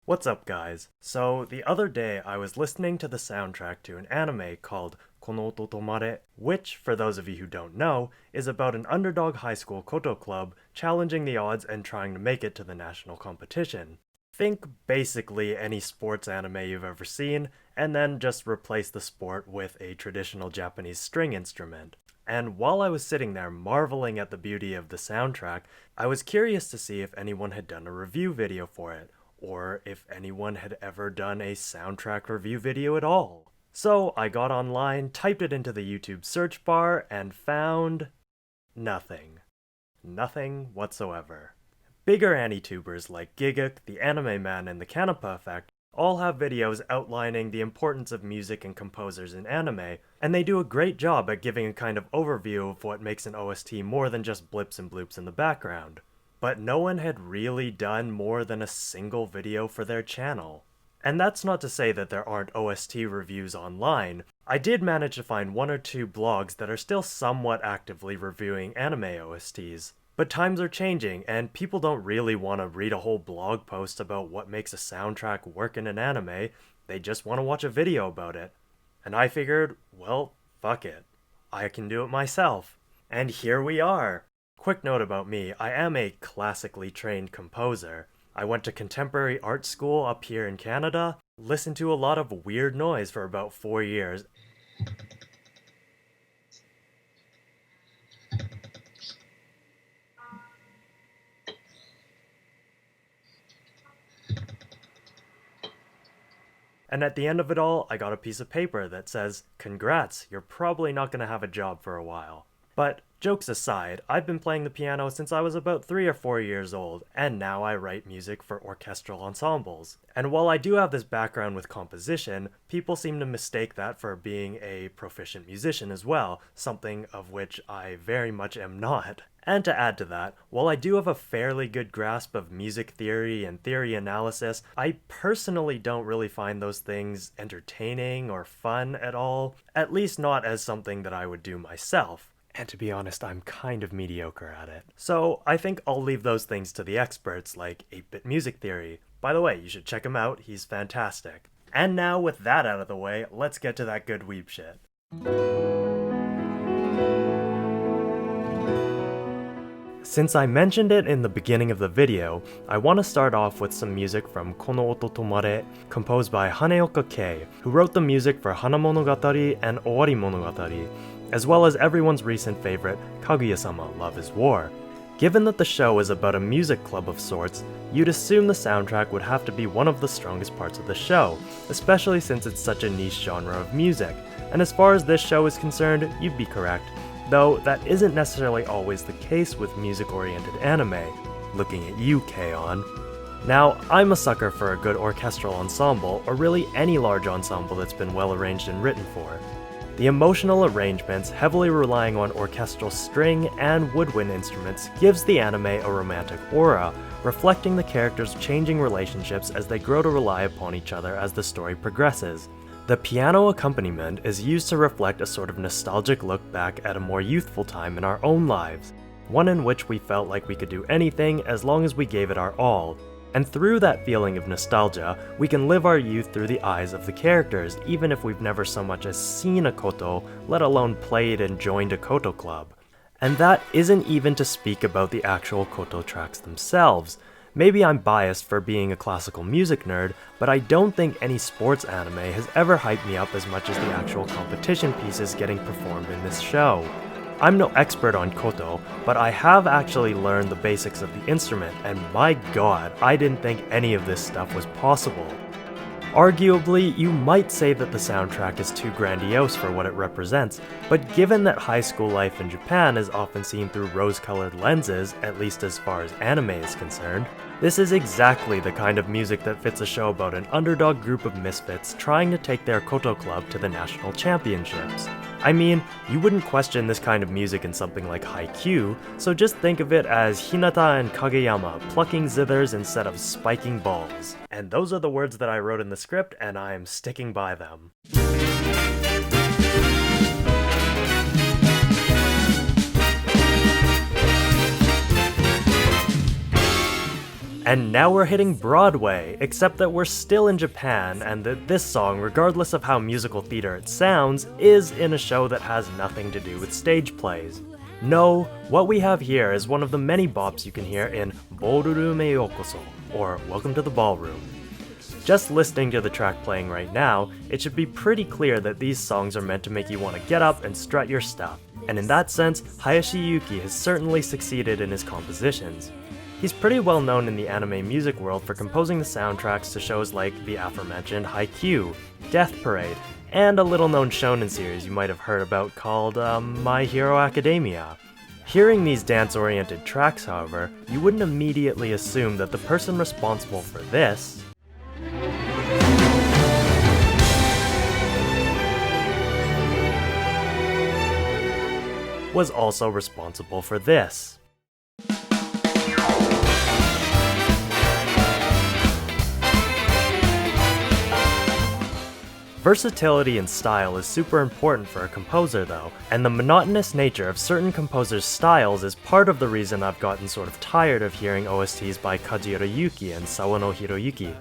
What's up, guys? So, the other day I was listening to the soundtrack to an anime called Oto Tomare, which, for those of you who don't know, is about an underdog high school koto club challenging the odds and trying to make it to the national competition. Think basically any sports anime you've ever seen, and then just replace the sport with a traditional Japanese string instrument. And while I was sitting there marveling at the beauty of the soundtrack, I was curious to see if anyone had done a review video for it, or if anyone had ever done a soundtrack review video at all. So I got online, typed it into the YouTube search bar, and found nothing. Nothing whatsoever. Bigger anitubers like Giguk, the Anime Man, and the Kanapa Effect all have videos outlining the importance of music and composers in anime, and they do a great job at giving a kind of overview of what makes an OST more than just blips and bloops in the background. But no one had really done more than a single video for their channel. And that's not to say that there aren't OST reviews online. I did manage to find one or two blogs that are still somewhat actively reviewing anime OSTs. But times are changing, and people don't really want to read a whole blog post about what makes a soundtrack work in an anime, they just want to watch a video about it. And I figured, well, fuck it. I can do it myself. And here we are! Quick note about me, I am a classically trained composer. I went to contemporary art school up here in Canada, listened to a lot of weird noise for about 4 years. And at the end of it all, I got a piece of paper that says, "Congrats, you're probably not gonna have a job for a while." But jokes aside, I've been playing the piano since I was about 3 or 4 years old, and now I write music for orchestral ensembles. And while I do have this background with composition, people seem to mistake that for being a proficient musician as well, something of which I very much am not. And to add to that, while I do have a fairly good grasp of music theory and theory analysis, I personally don't really find those things entertaining or fun at all, at least not as something that I would do myself. And to be honest, I'm kind of mediocre at it. So I think I'll leave those things to the experts like 8-Bit Music Theory. By the way, you should check him out, he's fantastic. And now with that out of the way, let's get to that good weeb shit. Since I mentioned it in the beginning of the video, I want to start off with some music from Oto Tomare, composed by Haneoka Kei, who wrote the music for Hanamonogatari and Owari-monogatari, as well as everyone's recent favorite, Kaguya-sama: Love is War. Given that the show is about a music club of sorts, you'd assume the soundtrack would have to be one of the strongest parts of the show, especially since it's such a niche genre of music, and as far as this show is concerned, you'd be correct. Though that isn't necessarily always the case with music-oriented anime. Looking at you, K-On! Now, I'm a sucker for a good orchestral ensemble, or really any large ensemble that's been well arranged and written for. The emotional arrangements, heavily relying on orchestral string and woodwind instruments, gives the anime a romantic aura, reflecting the characters' changing relationships as they grow to rely upon each other as the story progresses. The piano accompaniment is used to reflect a sort of nostalgic look back at a more youthful time in our own lives, one in which we felt like we could do anything as long as we gave it our all. And through that feeling of nostalgia, we can live our youth through the eyes of the characters, even if we've never so much as seen a koto, let alone played and joined a koto club. And that isn't even to speak about the actual koto tracks themselves. Maybe I'm biased for being a classical music nerd, but I don't think any sports anime has ever hyped me up as much as the actual competition pieces getting performed in this show. I'm no expert on koto, but I have actually learned the basics of the instrument, and my god, I didn't think any of this stuff was possible. Arguably, you might say that the soundtrack is too grandiose for what it represents, but given that high school life in Japan is often seen through rose-colored lenses, at least as far as anime is concerned, this is exactly the kind of music that fits a show about an underdog group of misfits trying to take their koto club to the national championships. I mean, you wouldn't question this kind of music in something like Haikyuu, so just think of it as Hinata and Kageyama plucking zithers instead of spiking balls. And those are the words that I wrote in the script, and I am sticking by them. And now we're hitting Broadway, except that we're still in Japan, and that this song, regardless of how musical theater it sounds, is in a show that has nothing to do with stage plays. No, what we have here is one of the many bops you can hear in Ballroomへようこそ, or Welcome to the Ballroom. Just listening to the track playing right now, it should be pretty clear that these songs are meant to make you want to get up and strut your stuff, and in that sense, Hayashiyuki has certainly succeeded in his compositions. He's pretty well known in the anime music world for composing the soundtracks to shows like the aforementioned Haikyuu, Death Parade, and a little-known shonen series you might have heard about called My Hero Academia. Hearing these dance-oriented tracks, however, you wouldn't immediately assume that the person responsible for this was also responsible for this. Versatility and style is super important for a composer though, and the monotonous nature of certain composers' styles is part of the reason I've gotten sort of tired of hearing OSTs by Kajiro Yuki and Sawano Hiroyuki.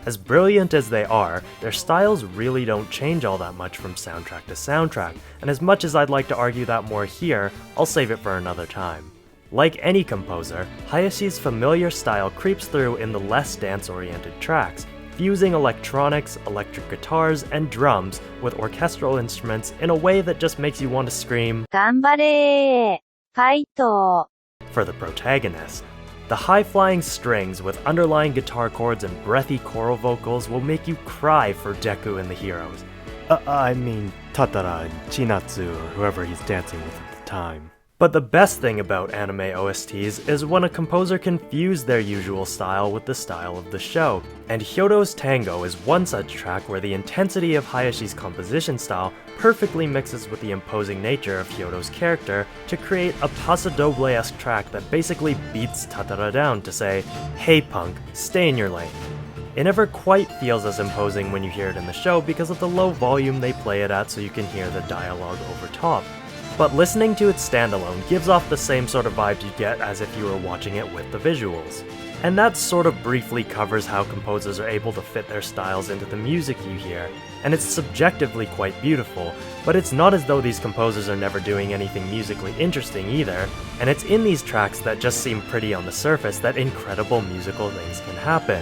As brilliant as they are, their styles really don't change all that much from soundtrack to soundtrack, and as much as I'd like to argue that more here, I'll save it for another time. Like any composer, Hayashi's familiar style creeps through in the less dance-oriented tracks, fusing electronics, electric guitars, and drums with orchestral instruments in a way that just makes you want to scream, "Ganbare! Fight!" for the protagonist. The high-flying strings with underlying guitar chords and breathy choral vocals will make you cry for Deku and the heroes. I mean, Tatara and Chinatsu or whoever he's dancing with at the time. But the best thing about anime OSTs is when a composer can fuse their usual style with the style of the show, and Hyodo's Tango is one such track where the intensity of Hayashi's composition style perfectly mixes with the imposing nature of Hyodo's character to create a Paso Doble-esque track that basically beats Tatara down to say, "Hey punk, stay in your lane." It never quite feels as imposing when you hear it in the show because of the low volume they play it at so you can hear the dialogue over top. But listening to it standalone gives off the same sort of vibe you get as if you were watching it with the visuals. And that sort of briefly covers how composers are able to fit their styles into the music you hear, and it's subjectively quite beautiful, but it's not as though these composers are never doing anything musically interesting either, and it's in these tracks that just seem pretty on the surface that incredible musical things can happen.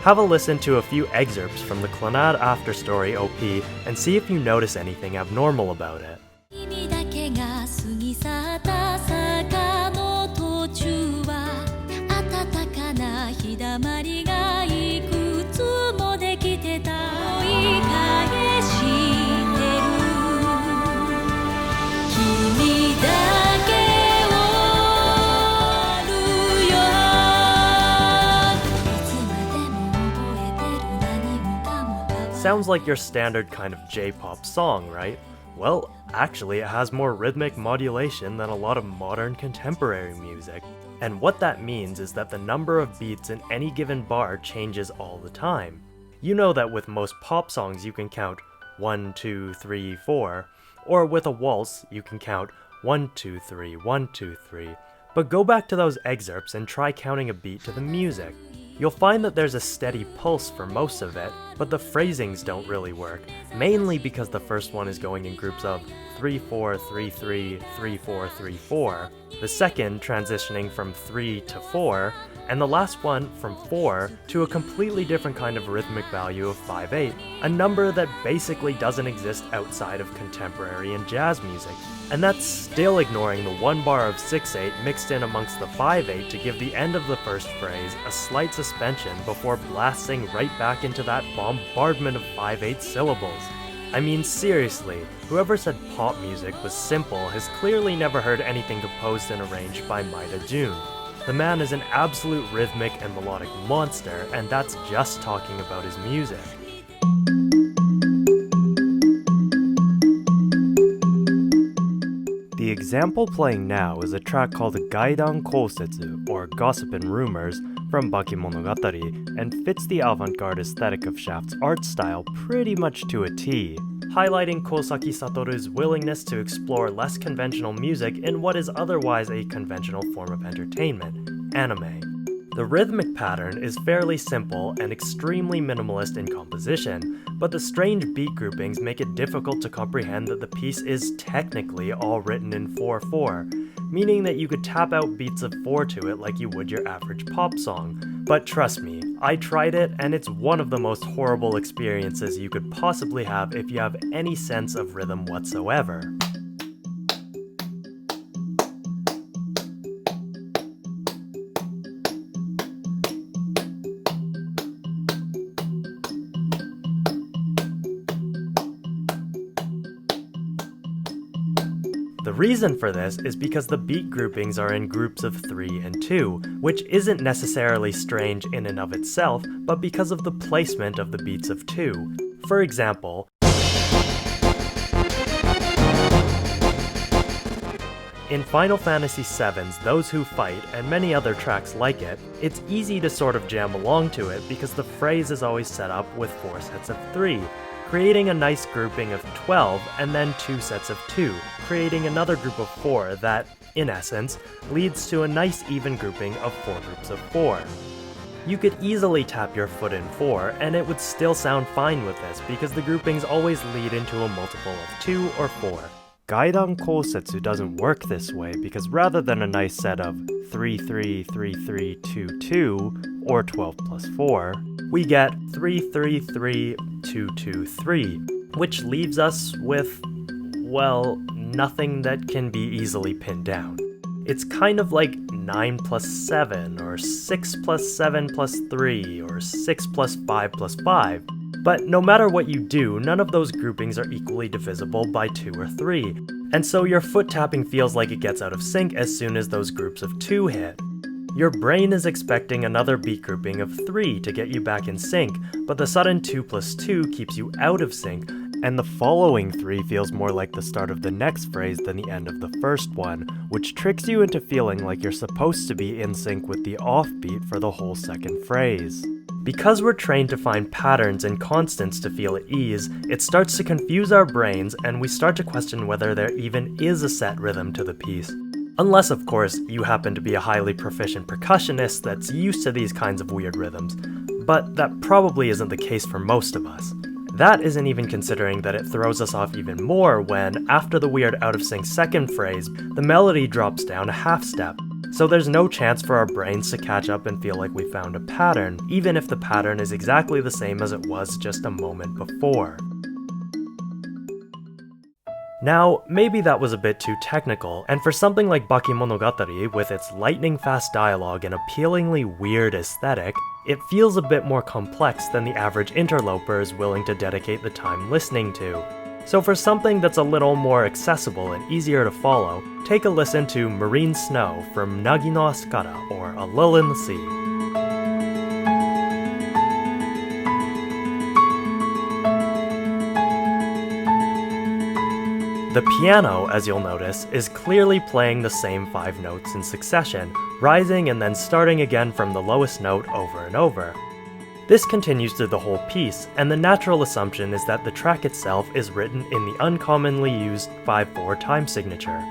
Have a listen to a few excerpts from the Clannad After Story OP and see if you notice anything abnormal about it. が過ぎ去った坂の途中は暖かな日だまりがいくつもできてた追い返してる君だけをあるよいつまでも覚えてる何もかも変わる Sounds like your standard kind of J-pop song, right? Well, actually it has more rhythmic modulation than a lot of modern contemporary music. And what that means is that the number of beats in any given bar changes all the time. You know that with most pop songs you can count 1, 2, 3, 4, or with a waltz you can count 1, 2, 3, 1, 2, 3. But go back to those excerpts and try counting a beat to the music. You'll find that there's a steady pulse for most of it, but the phrasings don't really work, mainly because the first one is going in groups of 3-4, 3-3, 3-4, 3-4, the second transitioning from 3 to 4, and the last one from 4 to a completely different kind of rhythmic value of 5-8, a number that basically doesn't exist outside of contemporary and jazz music. And that's still ignoring the one bar of 6-8 mixed in amongst the 5-8 to give the end of the first phrase a slight suspension before blasting right back into that bombardment of 5-8 syllables. I mean, seriously, whoever said pop music was simple has clearly never heard anything composed and arranged by Maeda Jun. The man is an absolute rhythmic and melodic monster, and that's just talking about his music. The example playing now is a track called Gaidan Kosetsu, or Gossip and Rumors, from Bakemonogatari, and fits the avant-garde aesthetic of Shaft's art style pretty much to a T, highlighting Kosaki Satoru's willingness to explore less conventional music in what is otherwise a conventional form of entertainment, anime. The rhythmic pattern is fairly simple and extremely minimalist in composition, but the strange beat groupings make it difficult to comprehend that the piece is technically all written in 4/4, meaning that you could tap out beats of 4 to it like you would your average pop song. But trust me, I tried it and it's one of the most horrible experiences you could possibly have if you have any sense of rhythm whatsoever. The reason for this is because the beat groupings are in groups of 3 and 2, which isn't necessarily strange in and of itself, but because of the placement of the beats of 2. For example, in Final Fantasy VII's Those Who Fight and many other tracks like it, it's easy to sort of jam along to it because the phrase is always set up with 4 sets of 3. Creating a nice grouping of 12 and then 2 sets of 2, creating another group of 4 that, in essence, leads to a nice even grouping of 4 groups of 4. You could easily tap your foot in 4 and it would still sound fine with this because the groupings always lead into a multiple of 2 or 4. Gaidan Kosetsu doesn't work this way because rather than a nice set of 3 3 3 3 2 2 or 12 plus 4, we get 3 3 3 2 2 3, which leaves us with, well, nothing that can be easily pinned down. It's kind of like 9 plus 7, or 6 plus 7 plus 3, or 6 plus 5 plus 5. But no matter what you do, none of those groupings are equally divisible by 2 or 3, and so your foot tapping feels like it gets out of sync as soon as those groups of 2 hit. Your brain is expecting another beat grouping of 3 to get you back in sync, but the sudden 2 plus 2 keeps you out of sync, and the following 3 feels more like the start of the next phrase than the end of the first one, which tricks you into feeling like you're supposed to be in sync with the offbeat for the whole second phrase. Because we're trained to find patterns and constants to feel at ease, it starts to confuse our brains and we start to question whether there even is a set rhythm to the piece. Unless, of course, you happen to be a highly proficient percussionist that's used to these kinds of weird rhythms, but that probably isn't the case for most of us. That isn't even considering that it throws us off even more when, after the weird out-of-sync second phrase, the melody drops down a half step. So there's no chance for our brains to catch up and feel like we found a pattern, even if the pattern is exactly the same as it was just a moment before. Now, maybe that was a bit too technical, and for something like Bakemonogatari with its lightning-fast dialogue and appealingly weird aesthetic, it feels a bit more complex than the average interloper is willing to dedicate the time listening to. So for something that's a little more accessible and easier to follow, take a listen to Marine Snow from Naginos Kara, or A Lull in the Sea. The piano, as you'll notice, is clearly playing the same 5 notes in succession, rising and then starting again from the lowest note over and over. This continues through the whole piece, and the natural assumption is that the track itself is written in the uncommonly used 5/4 time signature.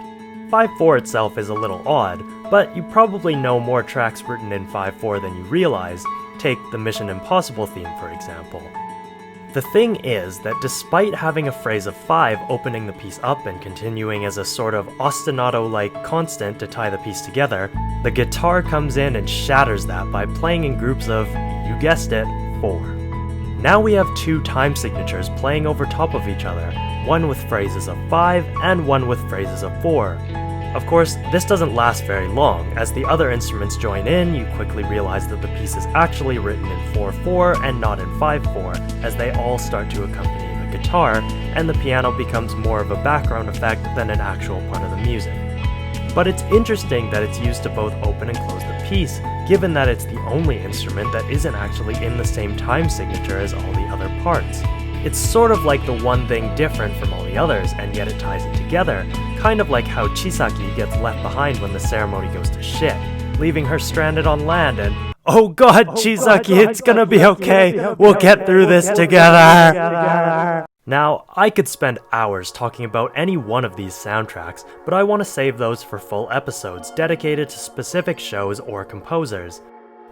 5/4 itself is a little odd, but you probably know more tracks written in 5/4 than you realize. Take the Mission Impossible theme, for example. The thing is that despite having a phrase of 5 opening the piece up and continuing as a sort of ostinato-like constant to tie the piece together, the guitar comes in and shatters that by playing in groups of, you guessed it, 4. Now we have 2 time signatures playing over top of each other, one with phrases of 5 and one with phrases of 4. Of course, this doesn't last very long. As the other instruments join in, you quickly realize that the piece is actually written in 4/4 and not in 5/4, as they all start to accompany the guitar, and the piano becomes more of a background effect than an actual part of the music. But it's interesting that it's used to both open and close the piece, given that it's the only instrument that isn't actually in the same time signature as all the other parts. It's sort of like the one thing different from all the others, and yet it ties it together, kind of like how Chisaki gets left behind when the ceremony goes to shit, leaving her stranded on land and, "Oh god, Chisaki, it's gonna be okay, we'll get through this together!" Now, I could spend hours talking about any one of these soundtracks, but I want to save those for full episodes dedicated to specific shows or composers.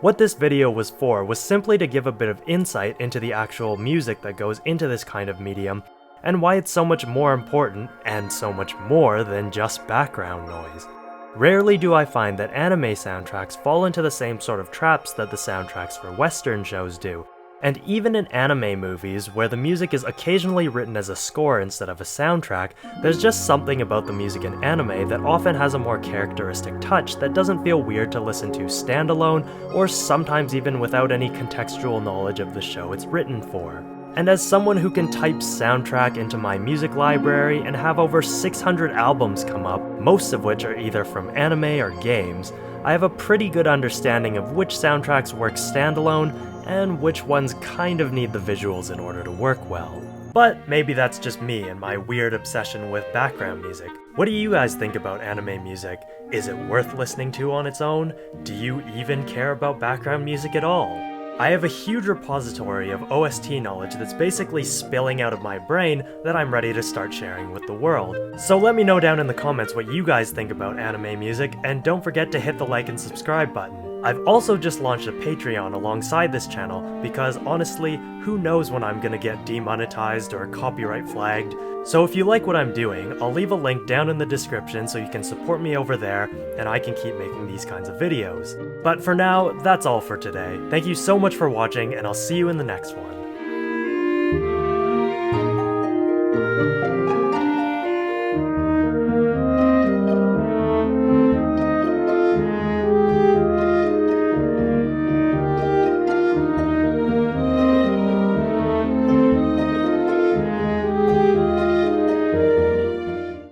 What this video was for was simply to give a bit of insight into the actual music that goes into this kind of medium, and why it's so much more important and so much more than just background noise. Rarely do I find that anime soundtracks fall into the same sort of traps that the soundtracks for Western shows do. And even in anime movies, where the music is occasionally written as a score instead of a soundtrack, there's just something about the music in anime that often has a more characteristic touch that doesn't feel weird to listen to standalone, or sometimes even without any contextual knowledge of the show it's written for. And as someone who can type soundtrack into my music library and have over 600 albums come up, most of which are either from anime or games, I have a pretty good understanding of which soundtracks work standalone and which ones kind of need the visuals in order to work well. But maybe that's just me and my weird obsession with background music. What do you guys think about anime music? Is it worth listening to on its own? Do you even care about background music at all? I have a huge repository of OST knowledge that's basically spilling out of my brain that I'm ready to start sharing with the world. So let me know down in the comments what you guys think about anime music, and don't forget to hit the like and subscribe button. I've also just launched a Patreon alongside this channel because honestly, who knows when I'm gonna get demonetized or copyright flagged. So if you like what I'm doing, I'll leave a link down in the description so you can support me over there and I can keep making these kinds of videos. But for now, that's all for today. Thank you so much for watching and I'll see you in the next one.